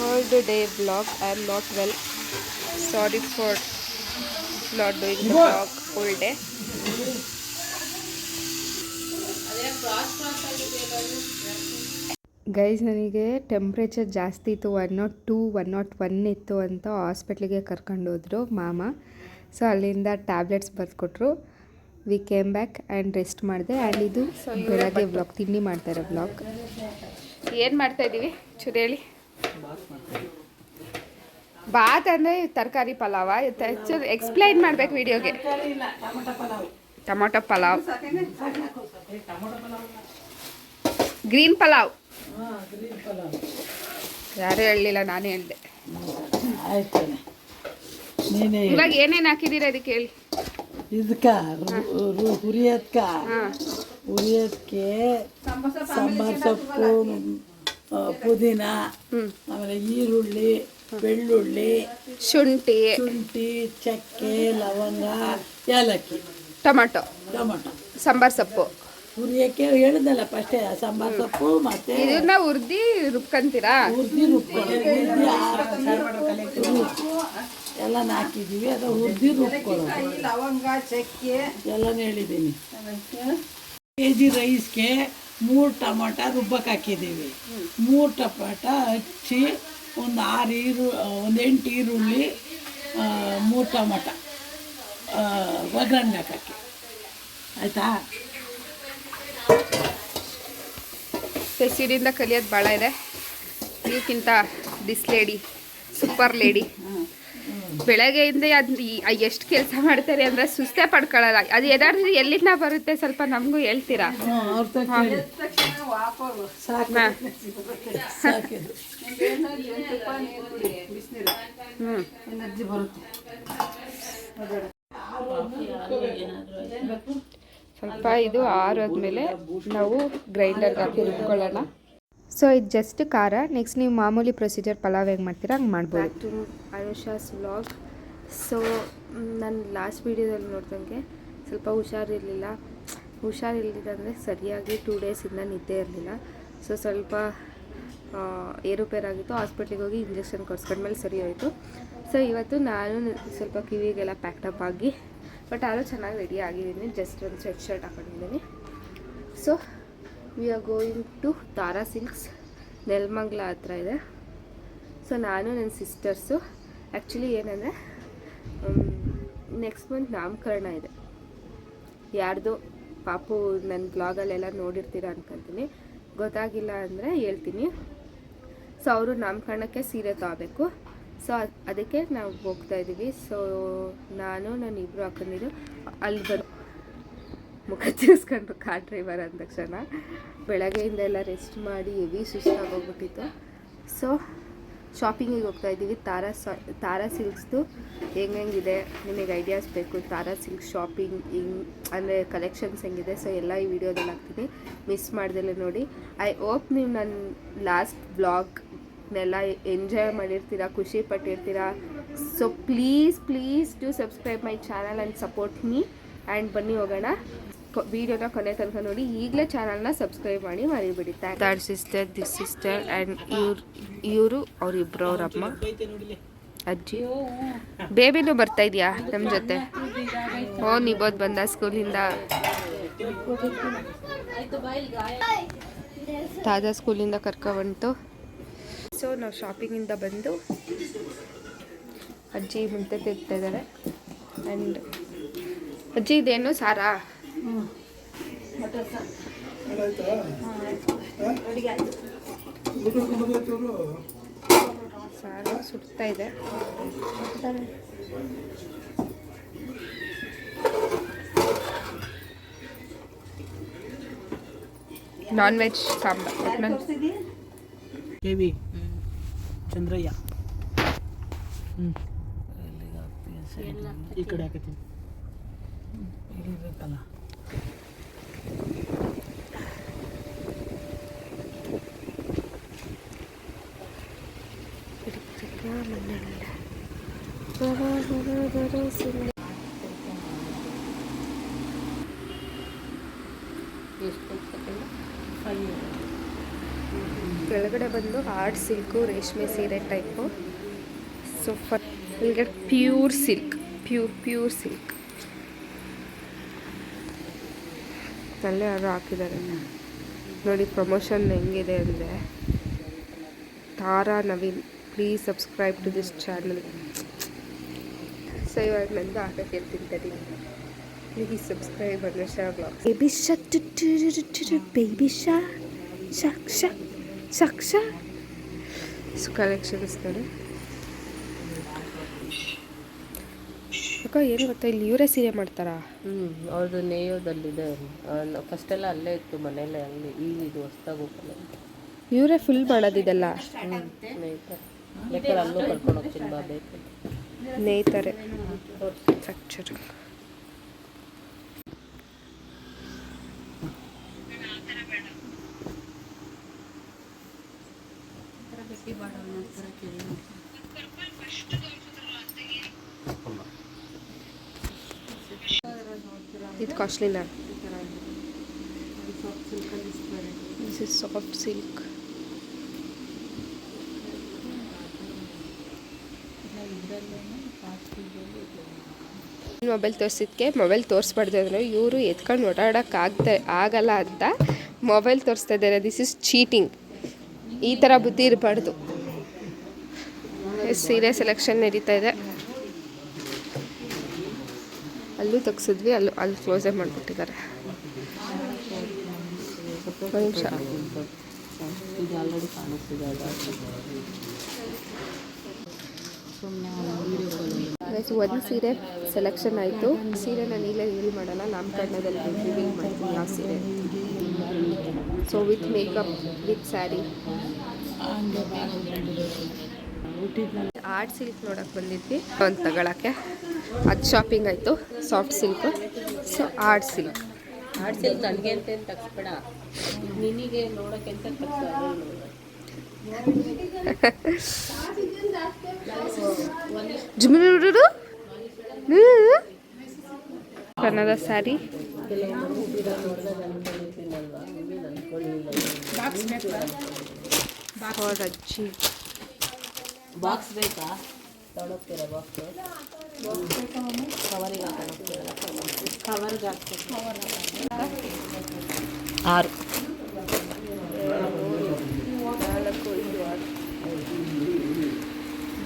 Third day vlog. I am not well. Sorry for not doing the vlog whole day. Guys, ನನಗೆ temperature ಜಾಸ್ತಿ ಇತ್ತು, 102 101 ಇತ್ತು ಅಂತ ಹಾಸ್ಪಿಟ್ಲಿಗೆ ಕರ್ಕೊಂಡೋದ್ರು ಮಾಮ. ಸೊ ಅಲ್ಲಿಂದ ಟ್ಯಾಬ್ಲೆಟ್ಸ್ ಬರೆದುಕೊಟ್ರು. We came back and rest ಮಾಡಿದೆ. ಆ್ಯಂಡ್ ಇದು ಬೆಳಗ್ಗೆ ವ್ಲಾಗ್, ತಿಂಡಿ ಮಾಡ್ತಾರೆ ವ್ಲಾಗ್. ಏನು ಮಾಡ್ತಾಯಿದ್ದೀವಿ ಚೂರು ಹೇಳಿ. ಬಾತ್ ಅಂದರೆ ತರಕಾರಿ ಪಲಾವ. ಚೂರು ಎಕ್ಸ್ಪ್ಲೈನ್ ಮಾಡಬೇಕು ವಿಡಿಯೋಗೆ. Tomato pulao, green pulao. ಯಾರೂ ಹೇಳಲಿಲ್ಲ, ನಾನೇ ಹೇಳಿದೆ. ಇವಾಗ ಏನೇನು ಹಾಕಿದ್ದೀರಾ ಅದಕ್ಕೆ ಹೇಳಿ. ಇದಕ್ಕೆ ಹುರಿಯೋದಕ್ಕೆ ಸಾಂಬಾರು ಸೊಪ್ಪು, ಪುದೀನ, ಆಮೇಲೆ ಈರುಳ್ಳಿ, ಬೆಳ್ಳುಳ್ಳಿ, ಶುಂಠಿ, ಚಕ್ಕೆ, ಲವಂಗ, ಏಲಕ್ಕಿ, ಟೊಮೊಟೊ, ಸಾಂಬಾರು ಸೊಪ್ಪು. ಹುರಿಯೋಕ್ಕೆ ಹೇಳಿದ್ನಲ್ಲ ಫಸ್ಟೇ, ಸಾಂಬಾರು ಸೊಪ್ಪು ಮತ್ತೆ ಇದನ್ನ ಹುರಿದು ರುಬ್ಕೊಂತೀರಾ? ಹುರಿದು ಎಲ್ಲ ಹಾಕಿದ್ದೀವಿ. ಅದು ಹುರಿದು ರುಬ್ಕೊಳ್ಳೋದು. ಲವಂಗ, ಚಕ್ಕೆ ಎಲ್ಲನೂ ಹೇಳಿದ್ದೀನಿ. ಕೆಜಿ ರೈಸ್ಗೆ 3 ಟೊಮೊಟೊ ರುಬ್ಬಕ್ಕೆ ಹಾಕಿದ್ದೀವಿ. 3 ಟೊಮೊಟೊ ಹಚ್ಚಿ, ಒಂದು 8 ಈರುಳ್ಳಿ, 3 ಟೊಮೊಟೊ ಒಗ್ಗರಣೆ ಹಾಕಿ. ಆಯಿತಾ? ಫೆಸಿಡಿಂದ ಕಲಿಯೋದು ಭಾಳ ಇದೆ. ಇದಕ್ಕಿಂತ ದಿಸ್ ಲೇಡಿ ಸೂಪರ್ ಲೇಡಿ. ಬೆಳಗ್ಗೆಯಿಂದ ಅದು ಎಷ್ಟು ಕೆಲಸ ಮಾಡ್ತಾರೆ ಅಂದರೆ ಸುಸ್ತೇ ಪಡ್ಕೊಳ್ಳಲ್ಲ. ಅದು ಎದಾರ್ದು ಎಲ್ಲಿಂದ ಬರುತ್ತೆ ಸ್ವಲ್ಪ ನಮಗೂ ಹೇಳ್ತೀರಾ? ಸ್ವಲ್ಪ ಇದು ಆರೋದ್ಮೇಲೆ ನಾವು ಗ್ರೈಂಡರ್ಗೆ ಹಾಕಿ ರುಬ್ಕೊಳ್ಳೋಣ. ಸೊ ಇದು ಜಸ್ಟ್ ಖಾರ. ನೆಕ್ಸ್ಟ್ ನೀವು ಮಾಮೂಲಿ ಪ್ರೊಸೀಜರ್ ಪಲಾವ್ ಹೆಂಗೆ ಮಾಡ್ತೀರಾ ಹಂಗೆ ಮಾಡ್ಬೋದು. To Ayusha's vlog. ಸೊ ನಾನು ಲಾಸ್ಟ್ ವೀಡಿಯೋದಲ್ಲಿ ನೋಡ್ದಂಗೆ ಸ್ವಲ್ಪ ಹುಷಾರಿಲ್ಲದಂದರೆ ಸರಿಯಾಗಿ 2 ಡೇಸಿಂದ ನಿದ್ದೆ ಇರಲಿಲ್ಲ. ಸೊ ಸ್ವಲ್ಪ ಏರುಪೇರಾಗಿತ್ತು. ಹಾಸ್ಪಿಟ್ಲಿಗೆ ಹೋಗಿ ಇಂಜೆಕ್ಷನ್ ಕೊಡ್ಸ್ಕೊಂಡ್ಮೇಲೆ ಸರಿ ಹೋಯಿತು. ಸೊ ಇವತ್ತು ನಾನು ಸ್ವಲ್ಪ ಕಿವಿಗೆಲ್ಲ ಪ್ಯಾಕ್ಟಪ್ ಆಗಿ, ಬಟ್ ಆದರೂ ಚೆನ್ನಾಗಿ ರೆಡಿ ಆಗಿದ್ದೀನಿ. ಜಸ್ಟ್ ಒಂದು ಸ್ವೆಟ್ ಶರ್ಟ್ ಹಾಕೊಂಡಿದ್ದೀನಿ. So we are going to Tara Silks, Nelamangala ಹತ್ರ ಇದೆ. ಸೊ ನಾನು ನನ್ನ ಸಿಸ್ಟರ್ಸು ಆ್ಯಕ್ಚುಲಿ ಏನಂದರೆ ನೆಕ್ಸ್ಟ್ ಮಂತ್ ನಾಮಕರಣ ಇದೆ. ಯಾರ್ದು ಪಾಪು ನನ್ನ ಬ್ಲಾಗಲ್ಲೆಲ್ಲ ನೋಡಿರ್ತೀರ ಅನ್ಕೊತೀನಿ. ಗೊತ್ತಾಗಿಲ್ಲ ಅಂದರೆ ಹೇಳ್ತೀನಿ. ಸೊ ಅವರು ನಾಮಕರಣಕ್ಕೆ ಸೀರೆ ತಗೋಬೇಕು. ಸೊ ಅದಕ್ಕೆ ನಾವು ಹೋಗ್ತಾಯಿದ್ದೀವಿ. ಸೊ ನಾನು ಇಬ್ಬರು ಹಾಕೊಂಡಿದ್ದು ಅಲ್ಲಿ ಬಂದು ಮುಖ ತಿರ್ಸ್ಕೊಂಡ್ರು ಕಾರ್ ಡ್ರೈವರ್ ಅಂದ ತಕ್ಷಣ. ಬೆಳಗ್ಗೆಯಿಂದ ಎಲ್ಲ ರೆಸ್ಟ್ ಮಾಡಿ ಹೆವಿ ಸುಸ್ತಾಗೋಗ್ಬಿಟ್ಟಿತ್ತು. ಸೊ ಶಾಪಿಂಗಿಗೆ ಹೋಗ್ತಾಯಿದ್ದೀವಿ. ತಾರಾ ಸಿಲ್ಕ್ಸ್ದು ಹೆಂಗಿದೆ ನಿಮಗೆ ಐಡಿಯಾಸ್ ಬೇಕು. ತಾರಾ ಸಿಲ್ಕ್ಸ್ ಶಾಪಿಂಗ್ ಅಂದರೆ ಕಲೆಕ್ಷನ್ಸ್ ಹೆಂಗಿದೆ, ಸೊ ಎಲ್ಲ ಈ ವಿಡಿಯೋದಲ್ಲಿ ಹಾಕ್ತೀನಿ. ಮಿಸ್ ಮಾಡ್ದೆಲ್ಲ ನೋಡಿ. ಐ ಹೋಪ್ ನೀವು ನನ್ನ ಲಾಸ್ಟ್ ವ್ಲಾಗ್ನೆಲ್ಲ ಎಂಜಾಯ್ ಮಾಡಿರ್ತೀರ, ಖುಷಿ ಪಟ್ಟಿರ್ತೀರ. So please do subscribe my channel and support me. And ಬನ್ನಿ ಹೋಗೋಣ. ವಿಡಿಯೋನ ಕೊನೆ ತನಕ ನೋಡಿ. ಈಗಲೇ ಚಾನಲ್ನ ಸಬ್ಸ್ಕ್ರೈಬ್ ಮಾಡಿ ಮರಿಬೇಡಿ. Third sister, this sister and ಇವರು ಅವರಿಬ್ಬರು ಅವರಮ್ಮ ಅಜ್ಜಿ. ಬೇಬಿನೂ ಬರ್ತಾ ಇದೆಯಾ ನಮ್ಮ ಜೊತೆ? ನಿಬೋದು ಬಂದ ಸ್ಕೂಲಿಂದ. ತಾಜಾ ಸ್ಕೂಲಿಂದ ಕರ್ಕೊಬಂತು. ಸೊ ನಾವು ಶಾಪಿಂಗಿಂದ ಬಂದು ಅಜ್ಜಿ ಮುಂದೆ ತೆಗ್ತಾ ಇದ್ದಾರೆ. ಆ್ಯಂಡ್ ಅಜ್ಜಿ ಇದೇನು ಸಾರಾ? ಸಾರು ಸುಡ್ತಾ ಇದೆ. Non veg sambar. ಚಂದ್ರಯ್ಯ ಈ ಕಡೆ ಹಾಕತ್ತೀನಿ ಇರಬೇಕಲ್ಲ. ಎಷ್ಟು ಕೆಳಗಡೆ ಬಂದು ಆರ್ಟ್ ಸಿಲ್ಕು ರೇಷ್ಮೆ ಸೀರೆ ಟೈಪು. ಸೂಪರ್. ಇಲ್ಲಿಗೆ ಪ್ಯೂರ್ ಸಿಲ್ಕ್, ಪ್ಯೂರ್ ಸಿಲ್ಕ್ ಅಲ್ಲೇ ಯಾರು ಹಾಕಿದ್ದಾರೆ ನೋಡಿ. ಪ್ರಮೋಷನ್ ಹೆಂಗಿದೆ ಅಂದರೆ, Tara Naveen please subscribe to this channel. So ಇವಾಗ ನಂದು ಹಾಕಕ್ಕೆ ಹೇಳ್ತೀನಿ, please subscribe Anusha vlogs. Baby shark baby shark. So collections ನೋಡಿ ಅಕ್ಕ. ಏನು ಗೊತ್ತಾ, ಇಲ್ಲಿ ಇವರೇ ಸೀರೆ ಮಾಡ್ತಾರಾ? ಅವ್ರದ್ದು ನೇಯೋದಲ್ಲಿದೆ. ಫಸ್ಟೆಲ್ಲ ಅಲ್ಲೇ ಇತ್ತು ಮನೆಯಲ್ಲೇ, ಅಲ್ಲಿ ಈಗ ಇದು ಹೊಸ್ದಾಗಿ ಓಪನ್. ಇವರೇ ಫುಲ್ ಮಾಡೋದಿದೆಲ್ಲ ಬೇಕಾದ್ರೆ ಅಲ್ಲೂ ಕರ್ಕೊಂಡು ಹೋಗ್ತೀನಿ ಬಾ ಬೇಕು. ನೇಯ್ತಾರೆ ಫ್ಯಾಕ್ಚರ್. ಇದು ಕಾಸ್ಟ್ಲಿನಾ? This is soft silk. Mobile ತೋರಿಸಿದ್ಕೆ ಮೊಬೈಲ್ ತೋರಿಸ್ಬಾರ್ದು ಅಂದರೆ ಇವರು ಎತ್ಕೊಂಡು ಆಗಲ್ಲ ಅಂತ ಮೊಬೈಲ್ ತೋರಿಸ್ತಾ ಇದ್ದಾರೆ. This is cheating. ಈ ಥರ ಬುದ್ಧಿ ಇರಬಾರ್ದು. ಸೀರೆ ಸೆಲೆಕ್ಷನ್ ನಡೀತಾ ಇದೆ. ಅಲ್ಲೂ ತೆಗ್ಸಿದ್ವಿ, ಅಲ್ಲಿ ಕ್ಲೋಸೇ ಮಾಡಿಬಿಟ್ಟಿದ್ದಾರೆ. ಒಂದು ನಿಮಿಷ. ಒಂದು ಸೀರೆ ಸೆಲೆಕ್ಷನ್ ಆಯಿತು. ಸೀರೆ ನಾನು ಇಲ್ಲೇ ರಿವೀಲ್ ಮಾಡೋಣ, ನಾಮಕರಣದಲ್ಲಿ ರಿವೀಲ್ ಮಾಡ್ತೀನಿ ಯಾವ ಸೀರೆ. So with makeup, with sari. Art silk ನೋಡೋಕೆ ಬಂದಿದ್ವಿ ಒಂದು ತಗೊಳಕ್ಕೆ. ಅದು ಶಾಪಿಂಗ್ ಆಯಿತು. Soft silk. So art silk ನನಗೆ ಅಂತ ತಗ್ಸ್ಬೇಡ, ನಿನಗೆ ನೋಡೋಕ್ಕೆ ಅಂತ ಜುಮ್ಮಿರು ಕನ್ನಡ ಸ್ಯಾರಿ. ಅಜ್ಜಿ ಬಾಕ್ಸ್ ಬೇಕಾ? ತೊಗೊಳ್ತೀರಾ ಬಾಕ್ಸ್? ಕವರಿಗೆ ಹಾಕೋಣ. ಕವರ್ಗೆ ಹಾಕ್ಬೇಕು. 6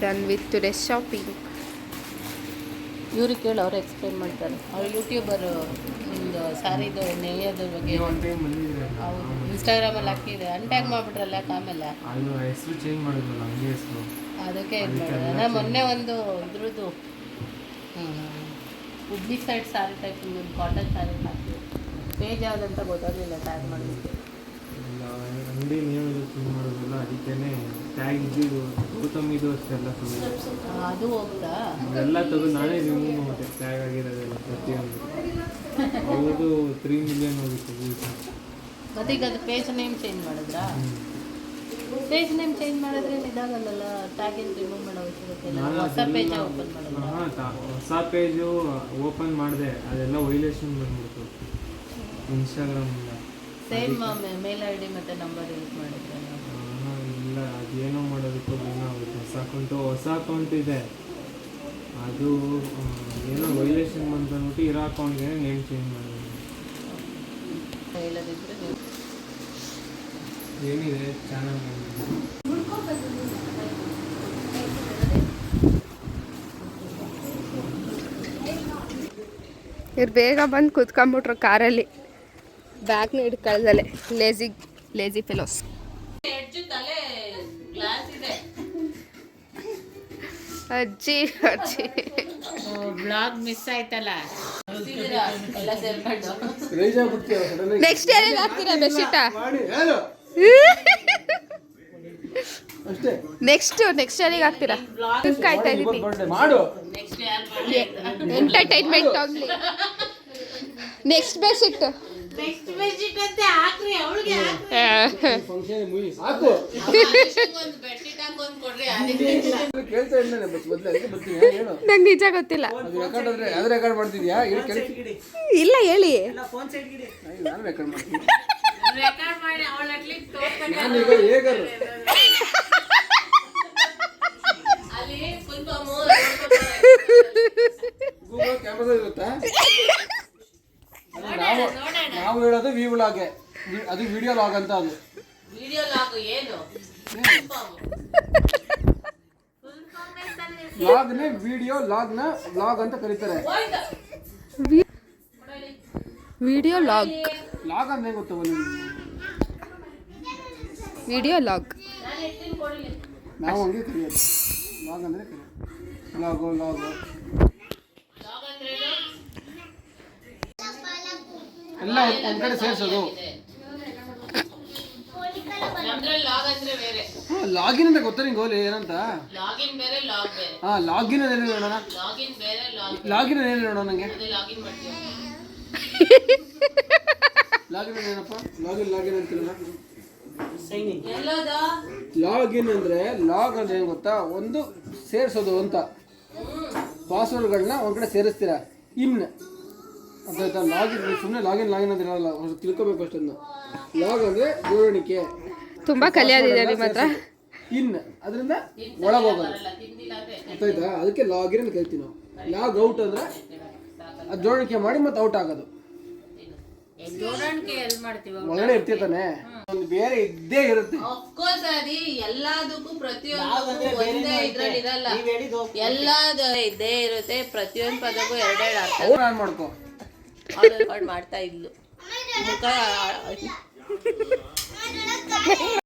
ಡನ್ ವಿತ್ ಟುಡೇ ಶಾಪಿಂಗ್. ಇವ್ರಿಗೆ ಕೇಳಿ ಅವ್ರು ಎಕ್ಸ್ಪ್ಲೇನ್ ಮಾಡ್ತಾರೆ. ಅವ್ರು ಯೂಟ್ಯೂಬರು ಒಂದು ಸ್ಯಾರಿದು ನೇಯೋದ್ರ ಬಗ್ಗೆ ಅವ್ರು ಇನ್ಸ್ಟಾಗ್ರಾಮಲ್ಲಿ ಹಾಕಿದೆ. ಅನ್ಟ್ಯಾಗ್ ಮಾಡಿಬಿಟ್ರಲ್ಲ ಯಾಕೆ ಆಮೇಲೆ ಹೆಸರು ಚೇಂಜ್ ಮಾಡಿದ್ರಲ್ಲ ಹಂಗೆ ಹೆಸರು. ಅದಕ್ಕೆ ಇದು ಮಾಡಿದೆ ನಾನು ಮೊನ್ನೆ ಒಂದು ಇದ್ರದ್ದು ಹುಬ್ಳಿ ಸೈಡ್ ಸ್ಯಾರಿ ಟೈಪ್ ಒಂದು ಕಾಟನ್ ಸ್ಯಾರಿ ಹಾಕಿದೆ. ಪೇಜ್ ಯಾವುದಂತ ಗೊತ್ತಾಗಲಿಲ್ಲ ಟ್ಯಾಗ್ ಮಾಡಿದ್ದೆ. ಅಂಗಡಿ ನೀವು ಚೇಂಜ್ ಮಾಡೋದಿಲ್ಲ, ಅದಕ್ಕೇ ಟ್ಯಾಗ್ ಇದ್ದಿದ್ದು ಗೌತಮಿದು ಅಷ್ಟೆಲ್ಲ ಅದು ಹೋಗ್ತಾ ಎಲ್ಲ ತೆಗೆದು ನಾನೇ ರಿಮೂವ್ ಮಾಡಿದೆ. ಟ್ಯಾಗ್ ಆಗಿರೋದೆಲ್ಲ ಪ್ರತಿಯೊಂದು. ಅವ್ರದ್ದು 3 ಮಿಲಿಯನ್ ಹೋಗಿತ್ತು. ಮತ್ತೆ ಈಗ ಅದು ಪೇಜ್ ನೇಮ್ ಚೇಂಜ್ ಮಾಡಿದ್ರಾ? ಪೇಜ್ ನೇಮ್ ಚೇಂಜ್ ಮಾಡಿದ್ರೆ ಇದಾಗಲ್ಲ, ಟ್ಯಾಗ್ ಏನು ರಿಮೂವ್ ಮಾಡೋ ಅವಶ್ಯಕತೆ. ಹೊಸ ಪೇಜ್ ಓಪನ್ ಮಾಡಿದ್ರೆ ಹೊಸ ಪೇಜು ಓಪನ್ ಮಾಡಿದೆ, ಅದೆಲ್ಲ ವೈಲೇಷನ್ ಬಂದ್ಬಿಡ್ತು ಇನ್ಸ್ಟಾಗ್ರಾಮಿಂದ. ಸೇಮ್ ಮೇಲ್ ಐ ಡಿ ಮತ್ತು ನಂಬರ್ ಯೂಸ್ ಮಾಡಿದ್ರೆ ಇಲ್ಲ, ಅದೇನೋ ಮಾಡೋದಕ್ಕೂ ಏನೋ ಆಗುತ್ತೆ. ಹೊಸ ಅಕೌಂಟ್ ಇದೆ, ಅದು ಏನೋ ವೈಲೇಷನ್ ಬಂತು ಅಂದ್ಬಿಟ್ಟು ಇರೋ ಅಕೌಂಟ್ಗೆ ನೇಮ್ ಚೇಂಜ್ ಮಾಡೋದು. ಇಲ್ಲದಿದ್ದರೆ ಏನಿದೆ ಚಾನಲ್ ಇವ್ರು ಬೇಗ ಬಂದು ಕೂತ್ಕೊಂಡ್ಬಿಟ್ರು ಕಾರಲ್ಲಿ, ಬ್ಯಾಗ್ನ ಹಿಡ್ಕೊಳ್ದಲೆ. Lazy fellows. ಅಜ್ಜಿ ಬ್ಲಾಗ್ ಮಿಸ್ ಆಯ್ತಲ್ಲ. ನೆಕ್ಸ್ಟ್ ಯಾರಿಗೆ ಹಾಕ್ತೀರಾ ಬೆಡ್ಶೀಟ? ನೆಕ್ಸ್ಟ್ ಯಾರಿಗೆ ಹಾಕ್ತೀರಾ? ಕಾಯ್ತಾ ಇದ್ದೀನಿ. ಎಂಟರ್ಟೈನ್ಮೆಂಟ್ ಆಗಲಿ. ನೆಕ್ಸ್ಟ್ ಬೆಡ್ಶೀಟ್ ಅಂತ ಹಾಕ್ರಿ ಅವಳಿಗೆ. ನಂಗೆ ನಿಜ ಗೊತ್ತಿಲ್ಲ. ಇಲ್ಲ ಹೇಳಿ. ರೆಕಾರ್ಡ್ ಮಾಡಿ ಅವಳ ಅಟ್ಲೀಸ್ಟ್ ತೋರ್ಸ್ಕೊಂಡೆ ನಾನೀಗ ಹೇಗರು ಅಲ್ಲಿ ಫುಲ್ ಗೂಗಲ್ ಕ್ಯಾಮ್ರಾ ಇರುತ್ತಾ ನಾವು ಹೇಳೋದು ವಿ ವ್ಲಾಗೆ ಅದು ವಿಡಿಯೋ ಲಾಗ್ ಅಂತ ಅದು ವಿಡಿಯೋ ಲಾಗ್ ಏನು ಲಾಗ್ನೇ ವಿಡಿಯೋ ಲಾಗ್ನ ಲಾಗ್ ಅಂತ ಕರೀತಾರೆ. ವಿಡಿಯೋ ಲಾಗ್ ಲಾಗ್ ಅಂದ್ರೆ ಗೊತ್ತವ ನಿಮ್ಗೆ? ವಿಡಿಯೋ ಲಾಗ್ ನಾವು ಹಂಗೆ ಕರೆಯೋದು. ಲಾಗ್ ಅಂದ್ರೆ ಕರೆಯೋದು ಲಾಗು ಎಲ್ಲ ಒಂದ್ ಕಡೆ ಸೇರ್ಸೋದು. ಲಾಗ್ ಅಂದ್ರೆ ಬೇರೆ ಲಾಗಿನ್ ಅಂತ ಗೊತ್ತಾ ನಿಂಗೆ ಗೋಲಿ ಏನಂತ? ಲಾಗಿನ್ ಬೇರೆ ಲಾಗ್ ಬೇರೆ ಹಾ ಲಾಗಿನ್ ಹೇಳಿ ನೋಡೋಣ. ಲಾಗಿನ್ ಬೇರೆ ಲಾಗಿನ್ ಹೇಳಿ ನೋಡೋಣ ನಂಗೆ. ಅದೇ ಲಾಗಿನ್ ಮಾಡ್ತೀವಿ ಲಾಗಿನ್ ಏನಪ್ಪ? ಲಾಗಿನ್ ಅಂತಿಲ್ಲ. ಎಲ್ಲೋದ ಲಾಗಿನ್ ಅಂದ್ರೆ ಲಾಗ್ ಅಂದ್ರೆ ಏನು ಗೊತ್ತಾ? ಒಂದು ಸೇರಿಸೋದು ಅಂತ ಪಾಸ್ವರ್ಡ್ಗಳನ್ನ ಒಂದ್ ಕಡೆ ಸೇರಿಸ್ತೀರಾ. ಇನ್ ಅದಾಯ್ತಾ? ಲಾಗಿನ್ ಸುಮ್ಮನೆ ಲಾಗಿನ್ ಅಂತ ಇರಲ್ಲ, ತಿಳ್ಕೊಬೇಕು ಅಷ್ಟನ್ನು. ಲಾಗ್ ಅಂದ್ರೆ ಜೋಡಣಿಕೆ, ತುಂಬಾ ಕಲಿಯೋದಿದೆ ನಿಮ್ಮ ಹತ್ರ. ಇನ್ ಅದರಿಂದ ಒಳಗೋಗೋದು, ಗೊತ್ತಾಯ್ತಾ? ಅದಕ್ಕೆ ಲಾಗಿನ್ ಅಂತ ಕರಿತೀವಿ ನಾವು. ಲಾಗ್ ಔಟ್ ಅಂದ್ರೆ ಅದು ಜೋಡಣಿಕೆ ಮಾಡಿ ಮತ್ತೆ ಔಟ್ ಆಗೋದು. ಜೋಡಣಿಕೆ ಎಲ್ಲಿ ಮಾಡ್ತೀವಿ ಒಳಗಡೆ ಇರ್ತಿರ್ತಾನೆ, ಒಂದು ಬೇರೆ ಇದ್ದೇ ಇರುತ್ತೆ. ಅಫ್ಕೋರ್ಸ್ ಅದಿ ಎಲ್ಲದಕ್ಕೂ ಪ್ರತಿಯೊಂದು ಒಂದೇ ಇದ್ರಲ್ಲಿ ಇರಲ್ಲ, ಎಲ್ಲದ ಇದ್ದೇ ಇರುತ್ತೆ. ಪ್ರತಿಯೊಂದು ಪದಕ್ಕೂ ಎರಡೆರಡು ಅರ್ಥ ಆನ್ ಮಾಡ್ಕೋ. ಮಾಡ್ತಾ ಇದ್ಲು ಮುಖ